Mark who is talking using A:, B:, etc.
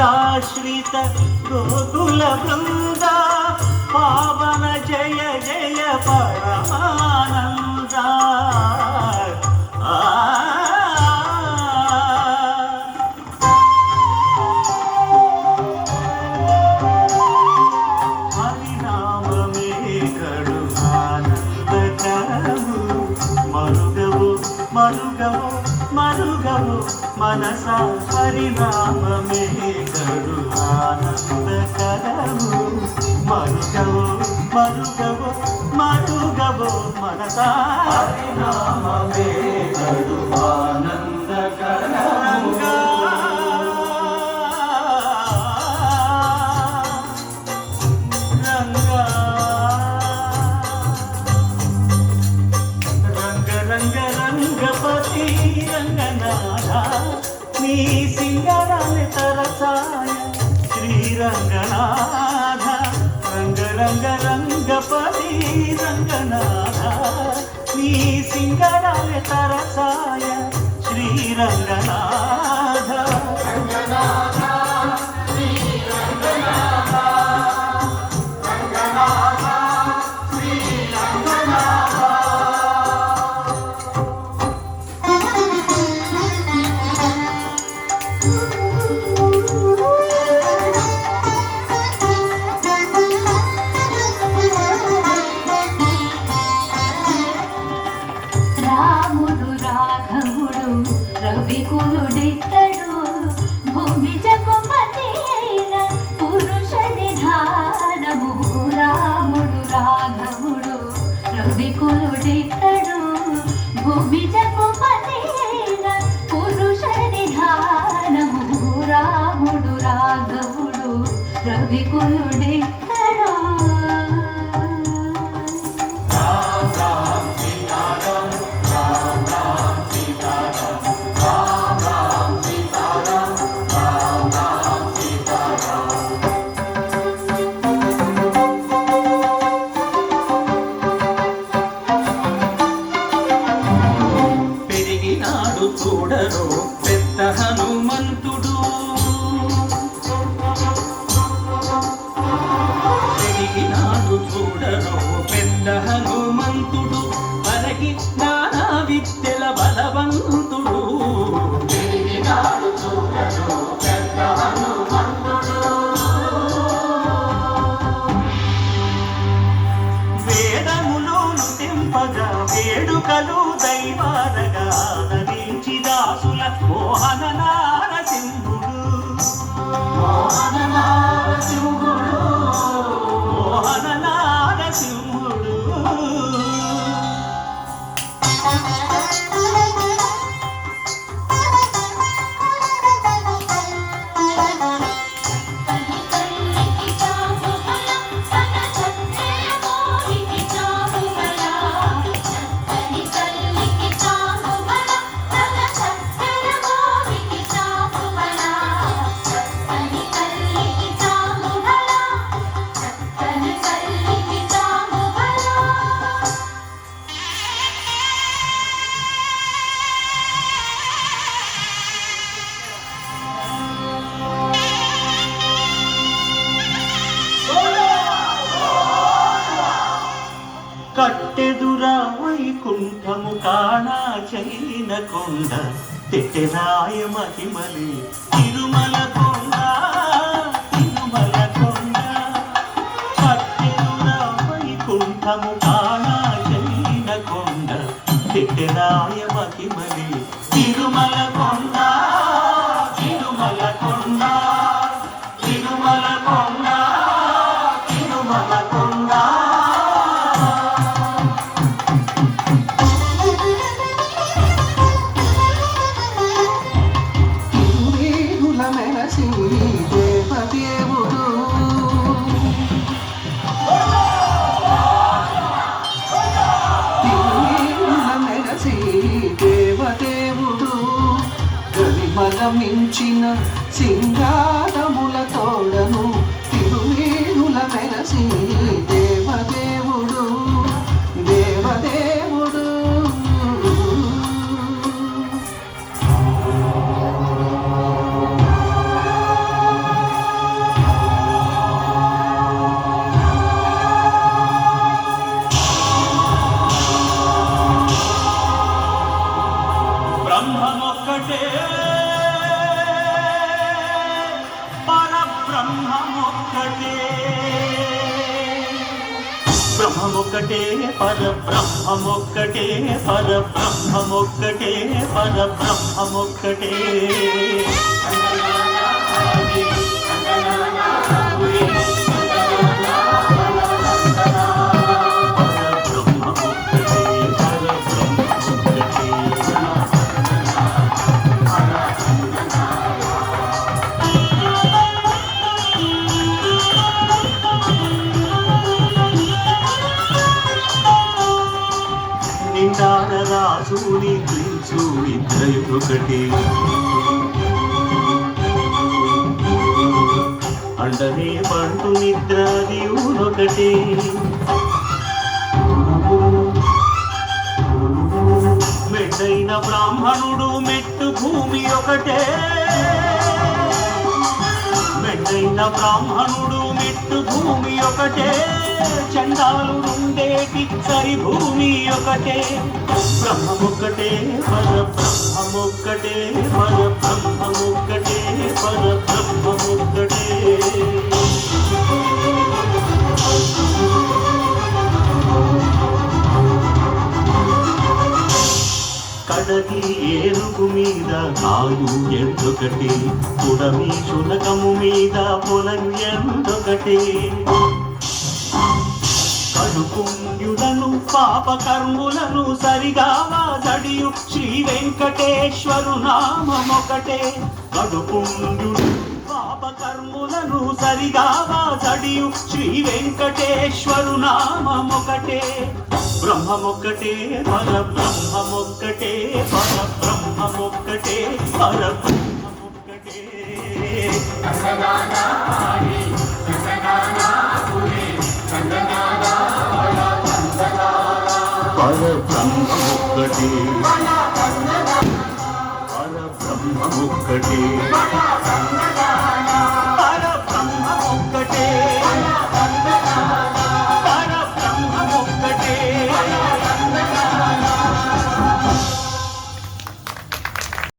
A: గోవిందాశ్రిత గోకుల బృంద పావన జయ జయ పరమానంద హరినామమే కడు ఆనందకరము మరుగవు మరుగవు మరుగవు మనస హరినామమే కడు ఆనందకరము మరుగవు మరుగవు మరుగవు మనస హరినామమే కడు ఆనందకరము రంగపతి రంగనాథ నీ సింగరాన్ని తరసాయ శ్రీరంగనాథ రంగపతి రంగనాథ నీ సింగరాన్ని తరసాయ శ్రీరంగనాథ
B: రవికులుడితడు భూమి జగపతి అయిన పురుష నిధానము రాముడు రాఘవుడు రవికులుడితడు భూమి జగపతి అయిన పురుష నిధానము రాముడు రాఘవుడు రవికులుడితడు
A: చూడరు పెద్ద హనుమంతుడు పెరిగినాడు చూడరు పెద్ద హనుమంతుడు మనకి నానా విద్యల బలవంతుడు పెరిగినాడు చూడరు పెద్ద హనుమంతుడు వేదములోను తెంపగా వేడుకలు దైవారగా దాసుల మోహన నారసింహుడు మోహన నారసింహుడు మోహన నారసింహుడు కట్టెదురా వైకుంఠము కాణా చైన కొండ తెట్టెరాయ మహిమలి తిరుమల కొండ తిరుమల కొండ కట్టెదురా వైకుంఠము కాణా చైన కొండ తెట్టెరాయ మహిమలి తిరుమల కొండ తిరుమల కొండ తిరుమల కొండ తిరుమల కొండ
C: మించిన సింగారముల తోడను తిరుమేనుల మెరసి దేవదేవుడు దేవదేవుడు
A: పరబ్రహ్మమొక్కటే పరబ్రహ్మమొక్కటే బ్రహ్మమొక్కటే పరబ్రహ్మమొక్కటే పరబ్రహ్మమొక్కటే పరబ్రహ్మమొక్కటే నిండాన రాసుని ప్రించు ఇద్దరొకటి అండనే పండు నిద్ర దేవునొకటి మెట్టైన బ్రాహ్మణుడు మెట్టు భూమి ఒకటే మెట్టైన బ్రాహ్మణుడు మెట్టు భూమి ఒకటే చండాలు ఉండేటి సరి భూమి ఒకటే బ్రహ్మమొక్కటే పరబ్రహ్మమొక్కటే పరబ్రహ్మమొక్కటే పరబ్రహ్మమొక్కటే కడగి ఏనుగు మీద కాయు ఎందొకటి పుడమి శునకము మీద పొలం ఎందొకటి కడుపుణ్యులను పాపకర్ములను సరిగా వాదడియు శ్రీ వెంకటేశ్వరు నామమొకటే కడుపుణ్యుడు పాపకర్ములను సరిగా వాదడియు శ్రీ వెంకటేశ్వరు నామమొకటే బ్రహ్మమొక్కటే పరబ్రహ్మమొక్కటే పరబ్రహ్మమొక్కటే పరబ్రహ్మమొక్కటే పరబ్రహ్మమొక్కటే పరబ్రహ్మమొక్కటే